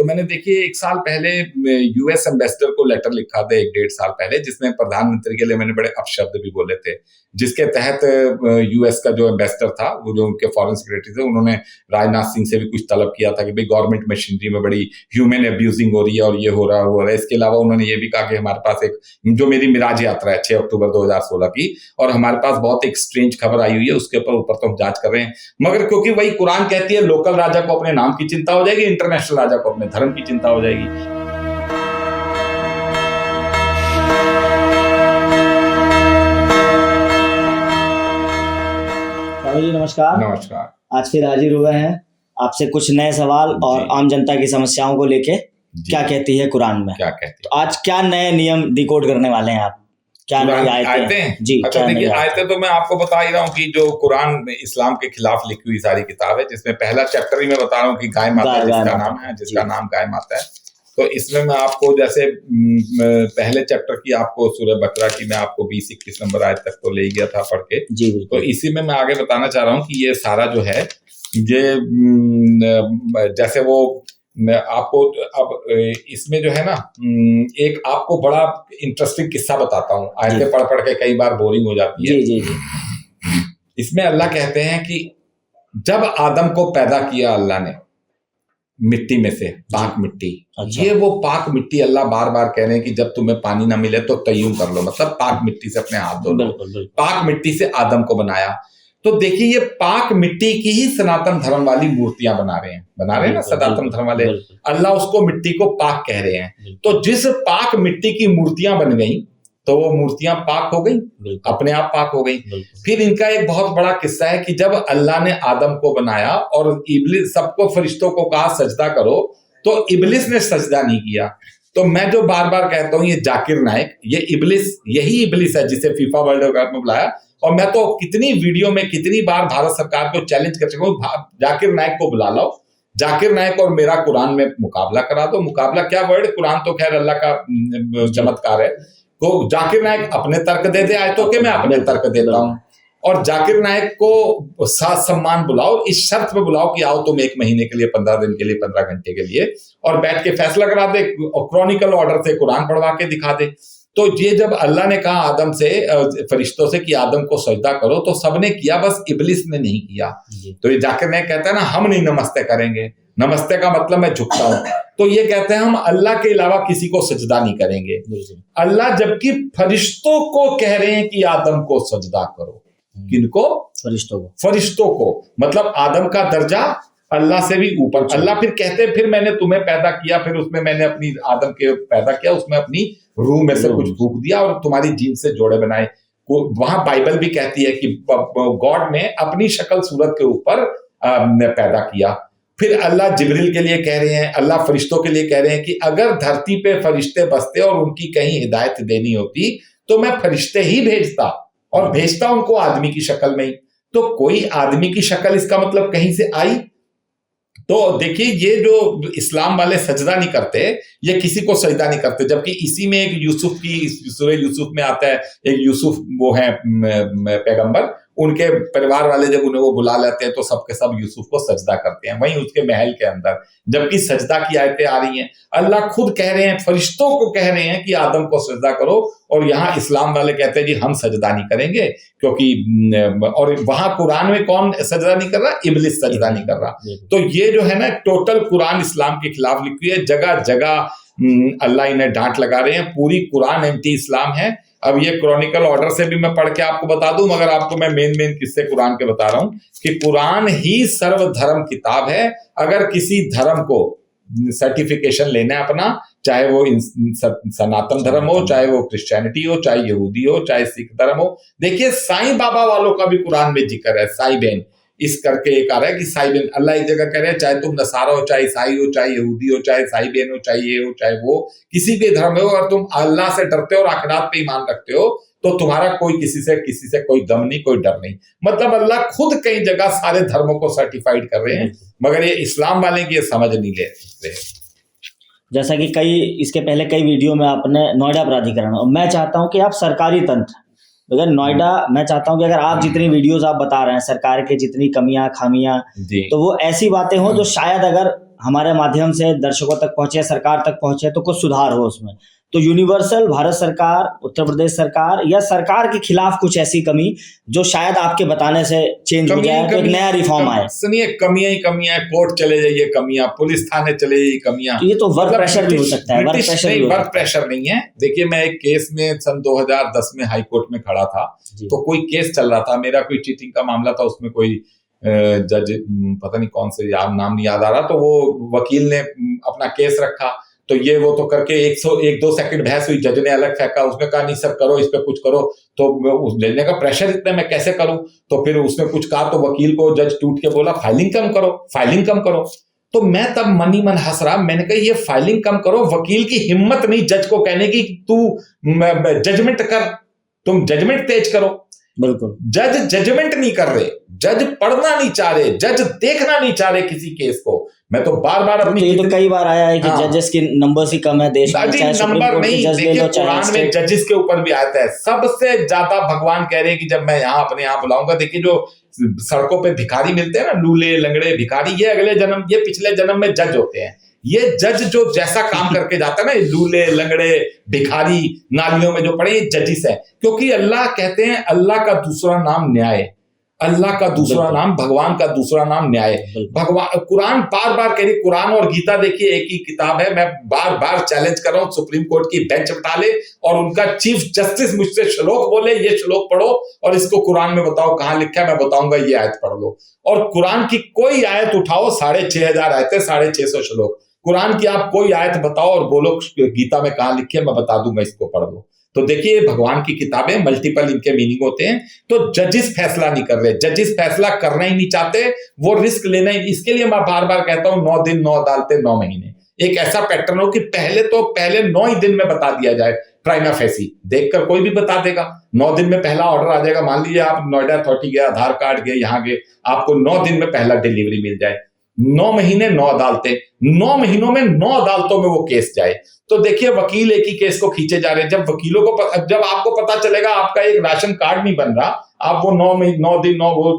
मैंने देखिए 1 साल पहले यूएस एम्बेसडर को लेटर लिखा था 1 डेढ़ साल पहले, जिसमें प्रधानमंत्री के लिए मैंने बड़े अपशब्द भी बोले थे, जिसके तहत यूएस का जो एम्बेसडर था, वो जो उनके फॉरेन सेक्रेटरी थे, उन्होंने राजनाथ सिंह से भी कुछ तलब किया था कि भाई गवर्नमेंट मशीनरी में बड़ी ह्यूमन अब्यूजिंग हो रही है और ये हो रहा है। इसके अलावा उन्होंने ये भी कहा कि हमारे पास एक जो मेरी मिराज यात्रा है 6 अक्टूबर 2016 की, और हमारे पास बहुत एक स्ट्रेंज खबर आई हुई है, उसके ऊपर तो हम जांच कर रहे हैं, मगर क्योंकि वही कुरान कहती है लोकल राजा को अपने नाम की चिंता हो जाएगी, इंटरनेशनल राजा को अपने धर्म की चिंता हो जाएगी। जी नमस्कार। नमस्कार। आज फिर हाजिर हुए हैं आपसे कुछ नए सवाल और आम जनता की समस्याओं को लेके। क्या कहती है कुरान में, क्या कहती है? तो आज क्या नए नियम डिकोड करने वाले हैं आप? क्या नई आयतें? जी अच्छा देखिए, आयतें तो मैं आपको बता ही रहा हूँ कि जो कुरान में इस्लाम के खिलाफ लिखी हुई सारी किताब है, जिसमें पहला चैप्टर ही मैं बता रहा हूँ कि गाय माता जिसका नाम गाय माता है। तो इसमें मैं आपको जैसे पहले चैप्टर की आपको सूरह बकरा की मैं आपको 20-21 नंबर आयत तक तो ले गया था पढ़ के, तो इसी में मैं आगे बताना चाह रहा हूँ कि ये सारा जो है ये जैसे वो आपको अब इसमें जो है ना, एक आपको बड़ा इंटरेस्टिंग किस्सा बताता हूँ। आयतें पढ़ पढ़ के कई बार बोरिंग हो जाती है। जी। इसमें अल्लाह कहते हैं कि जब आदम को पैदा किया अल्लाह ने मिट्टी में से, पाक मिट्टी, अच्छा। ये वो पाक मिट्टी अल्लाह बार बार कह रहे हैं कि जब तुम्हें पानी ना मिले तो तय्युम कर लो, मतलब पाक मिट्टी से अपने हाथ धो लो। पाक मिट्टी से आदम को बनाया। तो देखिए ये पाक मिट्टी की ही सनातन धर्म वाली मूर्तियां बना रहे हैं ना सनातन धर्म वाले। अल्लाह उसको मिट्टी को पाक कह रहे हैं। तो जिस पाक मिट्टी की मूर्तियां बन गई तो वो मूर्तियां पाक हो गई, अपने आप पाक हो गई। फिर इनका एक बहुत बड़ा किस्सा है कि जब अल्लाह ने आदम को बनाया और इब्लिस सबको फरिश्तों को कहा सजदा करो, तो इब्लिस ने सजदा नहीं किया। तो मैं जो बार बार कहता हूं ये जाकिर नाइक, ये इब्लिस, यही इब्लिस है जिसे फीफा वर्ल्ड कप में बुलाया। और मैं तो कितनी वीडियो में कितनी बार भारत सरकार को चैलेंज कर चुका हूं, जाकिर नाइक को बुला लो, जाकिर नाइक और मेरा कुरान में मुकाबला करा दो। मुकाबला क्या वर्ड, कुरान तो खैर अल्लाह का चमत्कार है। तो जाकिर नाइक अपने तर्क दे दे आयतों के, मैं अपने तर्क देता हूं। और जाकिर नाइक को साथ सम्मान बुलाओ, इस शर्त पे बुलाओ कि आओ तुम 1 महीने के लिए, 15 दिन के लिए, 15 घंटे के लिए, और बैठ के फैसला करा दे और क्रॉनिकल ऑर्डर से कुरान पढ़वा के दिखा दे। तो ये जब अल्लाह ने कहा आदम से, फरिश्तों से कि आदम को सजदा करो, तो सबने किया, बस इब्लिस ने नहीं किया। तो ये जाकिर नाइक कहता है ना, हम नहीं नमस्ते करेंगे, नमस्ते का मतलब मैं झुकता हूं। तो ये कहते हैं हम अल्लाह के अलावा किसी को सजदा नहीं करेंगे। अल्लाह जबकि फरिश्तों को कह रहे हैं कि आदम को सजदा करो। किनको? फरिश्तों को, मतलब आदम का दर्जा अल्लाह से भी ऊपर। अल्लाह फिर कहते हैं फिर मैंने तुम्हें पैदा किया, फिर उसमें मैंने अपनी आदम के पैदा किया, उसमें अपनी रूह में से कुछ फूंक दिया और तुम्हारी जीन से जोड़े बनाए। वहां बाइबल भी कहती है कि गॉड ने अपनी शक्ल सूरत के ऊपर पैदा किया। फिर अल्लाह जिब्रील के लिए कह रहे हैं, अल्लाह फरिश्तों के लिए कह रहे हैं कि अगर धरती पे फरिश्ते बसते और उनकी कहीं हिदायत देनी होती तो मैं फरिश्ते ही भेजता, और भेजता उनको आदमी की शक्ल में ही। तो कोई आदमी की शक्ल इसका मतलब कहीं से आई। तो देखिए ये जो इस्लाम वाले सजदा नहीं करते, ये किसी को सजदा नहीं करते, जबकि इसी में एक यूसुफ की, सूरह यूसुफ में आता है, एक यूसुफ वो है पैगंबर, उनके परिवार वाले जब उन्हें वो बुला लेते हैं तो सबके सब यूसुफ को सजदा करते हैं वहीं उसके महल के अंदर, जबकि सजदा की आयतें आ रही हैं। अल्लाह खुद कह रहे हैं, फरिश्तों को कह रहे हैं कि आदम को सजदा करो, और यहाँ इस्लाम वाले कहते हैं जी हम सजदा नहीं करेंगे, क्योंकि और वहां कुरान में कौन सजदा नहीं कर रहा? इब्लिस सजदा नहीं कर रहा। तो ये जो है ना, टोटल कुरान इस्लाम के खिलाफ लिखी है। जगह जगह अल्लाह इन्हें डांट लगा रहे हैं, पूरी कुरान एंटी इस्लाम है। अब ये क्रॉनिकल ऑर्डर से भी मैं पढ़ के आपको बता दूं, मगर आपको मैं मेन किस्से कुरान के बता रहा हूं कि कुरान ही सर्वधर्म किताब है। अगर किसी धर्म को सर्टिफिकेशन लेना है अपना, चाहे वो सनातन धर्म हो, चाहे वो क्रिश्चियनिटी हो, चाहे यहूदी हो, चाहे सिख धर्म हो। देखिए साईं बाबा वालों का भी कुरान में जिक्र है, साई बेन इस करके एक आ रहा है कि साई बेन। अल्लाह एक जगह कह रहे हैं चाहे तुम नसारा हो, चाहे ईसाई हो, चाहे यहूदी हो, चाहे साई बेन हो, चाहे ये हो, चाहे वो, किसी भी धर्म हो, अगर तुम अल्लाह से डरते हो और आखिरात पे ईमान रखते हो तो तुम्हारा कोई किसी से कोई गम नहीं, कोई डर नहीं। मतलब अल्लाह खुद कई जगह सारे धर्मों को सर्टिफाइड कर रहे हैं, मगर ये इस्लाम वाले की ये समझ नहीं ले रहे। जैसा कि इसके पहले कई वीडियो में आपने नोएडा प्राधिकरण, और मैं चाहता हूं कि आप सरकारी तंत्र, अगर नोएडा, मैं चाहता हूं कि अगर आप जितनी वीडियोस आप बता रहे हैं सरकार के जितनी कमियां खामियां, तो वो ऐसी बातें हों जो शायद अगर हमारे माध्यम से दर्शकों तक पहुंचे, सरकार तक पहुंचे, तो कुछ सुधार हो उसमें। तो यूनिवर्सल भारत सरकार, उत्तर प्रदेश सरकार या सरकार के खिलाफ कुछ ऐसी कमी जो शायद आपके बताने से चेंज हो जाए, तो एक नया रिफॉर्म आए। सुनिए, कमियां ही कमियां, कोर्ट चले जाइए कमियां, पुलिस थाने चले जाइए कमियां। तो ये तो वर्क प्रेशर भी हो सकता है। वर्क प्रेशर नहीं है। देखिए, मैं एक केस में सन 2010 में हाई कोर्ट में खड़ा था, तो कोई केस चल रहा था मेरा, कोई चीटिंग का मामला था, उसमें कोई जज, पता नहीं कौन से नाम नहीं याद आ रहा, तो वो वकील ने अपना केस रखा, तो ये वो तो करके 1-2 सेकंड बहस हुई, जज ने अलग फेंका, उसने कहा नहीं सर करो, इस पे कुछ करो, तो उस जज ने कहा प्रेशर इतना मैं कैसे करूं, तो फिर उसने कुछ कहा, तो वकील को जज टूट के बोला फाइलिंग कम करो, फाइलिंग कम करो। तो मैं तब मन ही मन हंस रहा, मैंने कहा ये फाइलिंग कम करो, वकील की हिम्मत नहीं जज को कहने की तू जजमेंट कर, तुम जजमेंट तेज करो। बिल्कुल, जज जजमेंट नहीं कर रहे, जज पढ़ना नहीं चाह रहे, जज देखना नहीं चाह रहे किसी केस को। मैं तो बार बार अपनी, तो ये तो कई बार आया है कि जजेस की नंबर्स ही कम है देश में, चाहे सुप्रीम कोर्ट के जज ले लो, कुरान में जजेस के ऊपर भी आता है। सबसे ज्यादा भगवान कह रहे हैं कि जब मैं यहाँ अपने यहाँ बुलाऊंगा, देखिए जो सड़कों पे भिखारी मिलते हैं ना, लूले लंगड़े भिखारी, ये अगले जन्म, ये पिछले जन्म में जज होते हैं। ये जज जो जैसा काम करके जाता है ना, लूले लंगड़े भिखारी नालियों में जो पड़े, ये जजिस है। क्योंकि अल्लाह कहते हैं, अल्लाह का दूसरा नाम न्याय, अल्लाह का दूसरा नाम, भगवान का दूसरा नाम न्याय। भगवान, कुरान बार बार कह रही, कुरान और गीता देखिए एक ही किताब है। मैं बार बार चैलेंज कर रहा हूं, सुप्रीम कोर्ट की बेंच उठा ले और उनका चीफ जस्टिस मुझसे श्लोक बोले, ये श्लोक पढ़ो और इसको कुरान में बताओ कहां लिखा है, मैं बताऊंगा ये आयत पढ़ लो। और कुरान की कोई आयत उठाओ, 6500 आयतें, 650 श्लोक, कुरान की आप कोई आयत बताओ और बोलो गीता में कहां लिखी है, मैं बता दूंगा, इसको पढ़ लो। तो देखिए, भगवान की किताबें, मल्टीपल इनके मीनिंग होते हैं। तो जजिस फैसला नहीं कर रहे, जजिस फैसला करना ही नहीं चाहते, वो रिस्क लेना ही। इसके लिए मैं बार बार कहता हूं 9 दिन 9 अदालतें 9 महीने, एक ऐसा पैटर्न हो कि पहले 9 ही दिन में बता दिया जाए, प्राइमा फेसी देखकर कोई भी बता देगा। 9 दिन में पहला ऑर्डर आ जाएगा। मान लीजिए आप नोएडा अथॉरिटी गए, आधार कार्ड गए, यहाँ गए, आपको 9 दिन में पहला डिलीवरी मिल जाए। 9 महीने 9 अदालतें, 9 महीनों में 9 अदालतों में वो केस जाए। तो देखिए, वकील एक ही केस को खींचे जा रहे हैं। जब वकीलों को जब आपको पता चलेगा आपका एक राशन कार्ड नहीं बन रहा, आप वो 9 दिन 9 वो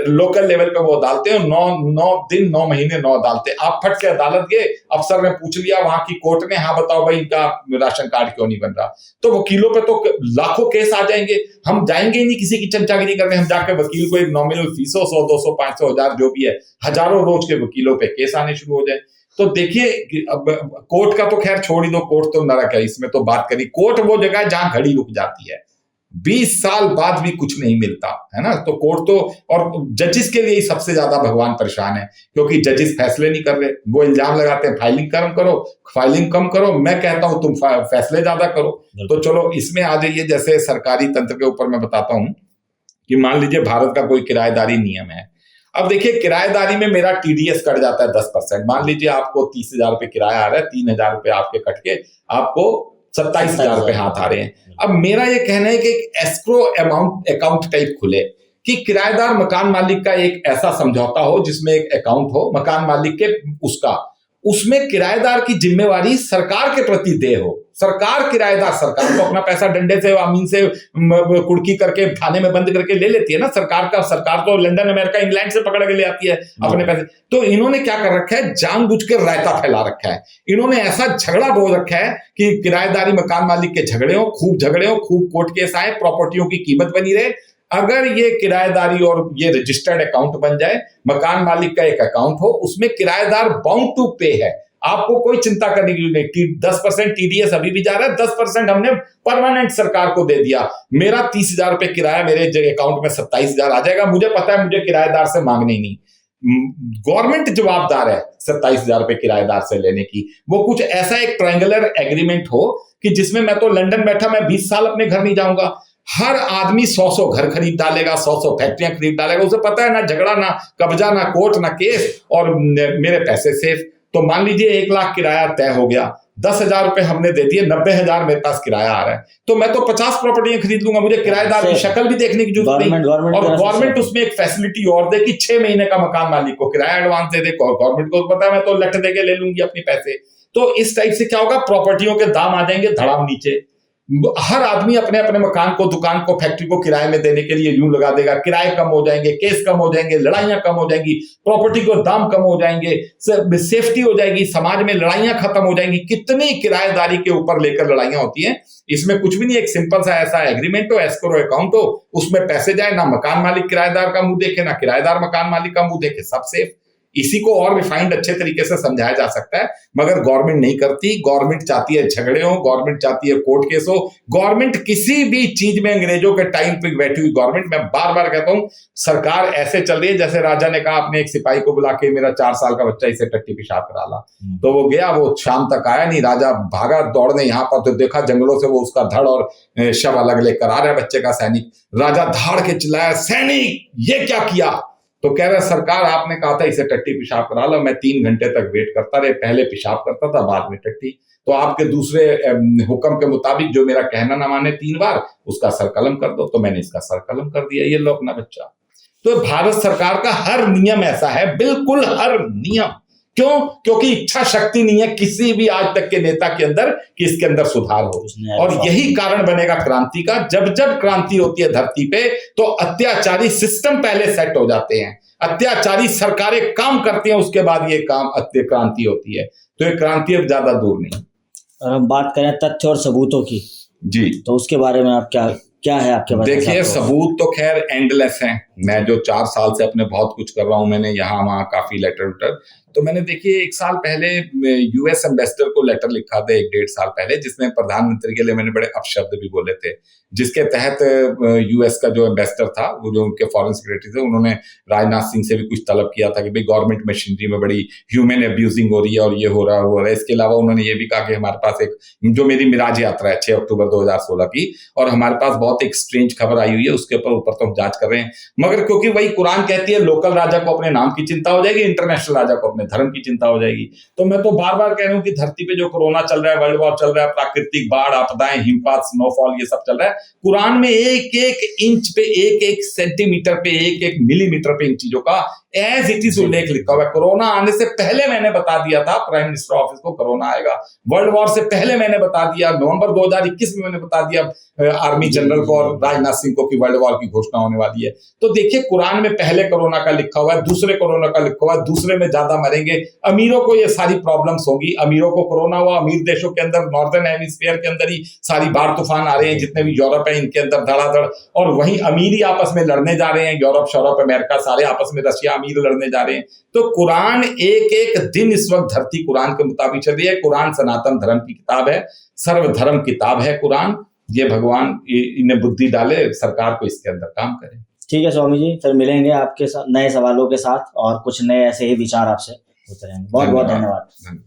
लोकल लेवल पे वो अदालतें, 9 दिन 9 महीने 9 अदालतें। आप फट के अदालत गए, अफसर ने पूछ लिया वहां की कोर्ट ने, हाँ बताओ भाई इनका राशन कार्ड क्यों नहीं बन रहा। तो वकीलों पे तो लाखों केस आ जाएंगे। हम जाएंगे ही नहीं किसी की चमचागिरी करने, हम जाकर वकील को एक नॉमिनल फीस हो, 100, 200, 500, 1000 जो भी है, हजारों रोज के वकीलों पे केस आने शुरू हो जाए। तो देखिए, अब कोर्ट का तो खैर छोड़ ही दो, कोर्ट तो नरक है, इसमें तो बात करी। कोर्ट वो जगह है जहां घड़ी रुक जाती है, 20 साल बाद भी कुछ नहीं मिलता है ना। तो कोर्ट तो, और जजिस के लिए ही सबसे ज्यादा भगवान परेशान है, क्योंकि जजिस फैसले नहीं कर रहे। वो इल्जाम लगाते हैं फाइलिंग कम करो, फाइलिंग कम करो। मैं कहता हूं तुम फैसले ज्यादा करो। तो चलो इसमें आ जाइए, जैसे सरकारी तंत्र के ऊपर मैं बताता हूं कि मान लीजिए भारत का कोई किराएदारी नियम है। अब देखिए, किराएदारी में मेरा टीडीएस कट जाता है 10%। मान लीजिए आपको 30,000 रुपए किराया आ रहा है, 3,000 रुपए आपके कट के आपको 27,000 रुपए हाथ आ रहे हैं। अब मेरा ये कहना है कि एक एस्क्रो अकाउंट टाइप खुले, कि किराएदार मकान मालिक का एक ऐसा समझौता हो जिसमें एक अकाउंट हो मकान मालिक के, उसमें किराएदार की जिम्मेवारी सरकार के प्रति दे हो। सरकार किराएदार, सरकार तो अपना पैसा डंडे से अमीन से कुड़की करके थाने में बंद करके ले लेती है ना। सरकार तो लंदन, अमेरिका, इंग्लैंड से पकड़ के ले आती है अपने पैसे। तो इन्होंने क्या कर रखा है, जानबूझ के रायता फैला रखा है। इन्होंने ऐसा झगड़ा बोल रखा है कि किराएदारी मकान मालिक के झगड़े हो, खूब कोर्ट केस आए, प्रॉपर्टियों की कीमत बनी रहे। अगर ये किराएदारी और ये रजिस्टर्ड अकाउंट बन जाए, मकान मालिक का एक अकाउंट हो, उसमें किराएदार बाउंड टू पे है, आपको कोई चिंता करने की नहीं। 10% टीडीएस अभी भी जा रहा है, 10% हमने परमानेंट सरकार को दे दिया। मेरा 30,000 रुपए किराया मेरे अकाउंट में 27,000 आ जाएगा। मुझे पता है मुझे किराएदार से मांगने ही नहीं, गवर्नमेंट जवाबदार है 27,000 रुपए किराएदार से लेने की। वो कुछ ऐसा एक ट्रायंगुलर एग्रीमेंट हो कि जिसमें मैं तो लंदन बैठा, मैं 20 साल अपने घर नहीं जाऊंगा। हर आदमी 100 घर खरीद डालेगा, 100 फैक्ट्रियां खरीद डालेगा। उसे पता है ना झगड़ा, ना कब्जा, ना कोर्ट, ना केस, और मेरे पैसे सेफ। तो मान लीजिए 1 लाख किराया तय हो गया, 10,000 रुपए हमने दे दिए, 90,000 मेरे पास किराया आ रहा है। तो मैं तो 50 प्रॉपर्टियां खरीद लूंगा, मुझे किराएदार की शक्ल भी देखने की जरूरत नहीं। और गवर्नमेंट उसमें एक फैसिलिटी और दे कि 6 महीने का मकान मालिक को किराया एडवांस दे दे। गवर्नमेंट को पता है मैं तो लट देके ले लूंगी अपने पैसे। तो इस टाइप से क्या होगा, प्रॉपर्टियों के दाम आ जाएंगे धड़ाम नीचे। हर आदमी अपने अपने मकान को, दुकान को, फैक्ट्री को किराए में देने के लिए यूं लगा देगा, किराए कम हो जाएंगे, केस कम हो जाएंगे, लड़ाइयां कम हो जाएंगी, प्रॉपर्टी को दाम कम हो जाएंगे, सेफ्टी हो जाएगी, समाज में लड़ाइयां खत्म हो जाएंगी। कितनी किराएदारी के ऊपर लेकर लड़ाइयां होती हैं। इसमें कुछ भी नहीं, एक सिंपल सा ऐसा एग्रीमेंट हो, एस्क्रो अकाउंट हो, उसमें पैसे जाए, ना मकान मालिक किराएदार का मुंह देखे, ना किराएदार मकान मालिक का मुंह देखे, सब सेफ। इसी को और रिफाइंड अच्छे तरीके से समझाया जा सकता है, मगर गवर्नमेंट नहीं करती। गवर्नमेंट चाहती है झगड़े हो, गवर्नमेंट चाहती है कोर्ट केस हो। गवर्नमेंट किसी भी चीज में, अंग्रेजों के टाइम पे बैठी हुई गवर्नमेंट, मैं बार बार कहता हूं, सरकार ऐसे चल रही है जैसे राजा ने कहा अपने एक सिपाही को बुला के, मेरा 4 साल का बच्चा इसे टट्टी पेशाब करा ला। तो वो गया, वो शाम तक आया नहीं, राजा भागा दौड़ने यहाँ पर, तो देखा जंगलों से वो उसका धड़ और शव अलग लेकर आ रहा है बच्चे का। सैनिक, राजा धाड़ के चिल्लाया, सैनिक ये क्या किया? तो कह रहा सरकार आपने कहा था इसे टट्टी पेशाब करा लो, मैं 3 घंटे तक वेट करता रहे, पहले पेशाब करता था बाद में टट्टी, तो आपके दूसरे हुक्म के मुताबिक जो मेरा कहना ना माने 3 बार, उसका सर कलम कर दो। तो मैंने इसका सर कलम कर दिया, ये लो अपना बच्चा। तो भारत सरकार का हर नियम ऐसा है, बिल्कुल हर नियम। क्यों? क्योंकि इच्छा शक्ति नहीं है किसी भी आज तक के नेता के अंदर कि इसके अंदर सुधार हो। और यही कारण बनेगा क्रांति का। जब जब क्रांति होती है धरती पे, तो अत्याचारी सिस्टम पहले सेट हो जाते हैं, अत्याचारी सरकारें काम करती हैं, उसके बाद ये काम क्रांति होती है। तो ये क्रांति अब ज्यादा दूर नहीं। और हम बात करें तथ्य और सबूतों की जी, तो उसके बारे में आप क्या है आपके पास? देखिए, सबूत तो खैर एंडलेस हैं। मैं जो 4 साल से अपने बहुत कुछ कर रहा हूं, मैंने यहाँ वहां काफी लेटर, तो मैंने देखिए 1 साल पहले यूएस एम्बेसडर को लेटर लिखा था, 1-1.5 साल पहले, जिसमें प्रधानमंत्री के लिए मैंने बड़े अपशब्द भी बोले थे, जिसके तहत यूएस का जो एम्बेसडर था, वो जो उनके फॉरेन सेक्रेटरी थे, उन्होंने राजनाथ सिंह से भी कुछ तलब किया था कि भाई गवर्नमेंट मशीनरी में बड़ी ह्यूमन अब्यूजिंग हो रही है और ये हो रहा है। इसके अलावा उन्होंने ये भी कहा कि हमारे पास एक जो मेरी मिराज यात्रा है 6 अक्टूबर 2016 की, और हमारे पास बहुत एक स्ट्रेंज खबर आई हुई है, उसके ऊपर तो हम जांच कर रहे हैं। मगर क्योंकि वही कुरान कहती है, लोकल राजा को अपने नाम की चिंता हो जाएगी, इंटरनेशनल राजा को अपने धर्म की चिंता हो जाएगी। तो मैं तो बार बार कह रहा हूं कि धरती पे जो कोरोना चल रहा है, वर्ल्ड वॉर चल रहा है, प्राकृतिक बाढ़, आपदाएं, हिमपात, स्नोफॉल, ये सब चल रहा है, कुरान में एक एक इंच पे, एक एक सेंटीमीटर पे, एक एक मिलीमीटर पे इन चीजों का एज इट इज उल्लेख लिखा हुआ है। कोरोना आने से पहले मैंने बता दिया था प्राइम मिनिस्टर ऑफिस को कोरोना आएगा। वर्ल्ड वॉर से पहले मैंने बता दिया, नवंबर 2021 में मैंने बता दिया आर्मी जनरल को और राजनाथ सिंह को कि वर्ल्ड वॉर की घोषणा होने वाली है। तो देखिए, कुरान में पहले कोरोना का लिखा हुआ है, दूसरे कोरोना का लिखा हुआ है, दूसरे में ज्यादा मरेंगे, अमीरों को ये सारी प्रॉब्लम्स होगी। अमीरों को कोरोना हुआ, अमीर देशों के अंदर, नॉर्दर्न हेमिस्फीयर के अंदर ही सारी बाढ़ तूफान आ रहे हैं, जितने भी यूरोप है इनके अंदर धड़ाधड़, और वहीं अमीर ही आपस में लड़ने जा रहे हैं, यूरोप, शौरोप, अमेरिका सारे आपस में, रशिया अमीर लड़ने जा रहे हैं। तो कुरान एक एक दिन इस वक्त धरती कुरान के मुताबिक चल रही है। कुरान सनातन धर्म की किताब है, सर्वधर्म किताब है कुरान। ये भगवान इन्हें बुद्धि डाले, सरकार को इसके अंदर काम करे। ठीक है स्वामी जी, फिर मिलेंगे आपके साथ नए सवालों के साथ, और कुछ नए ऐसे ही विचार आपसे होते रहेंगे। बहुत बहुत धन्यवाद।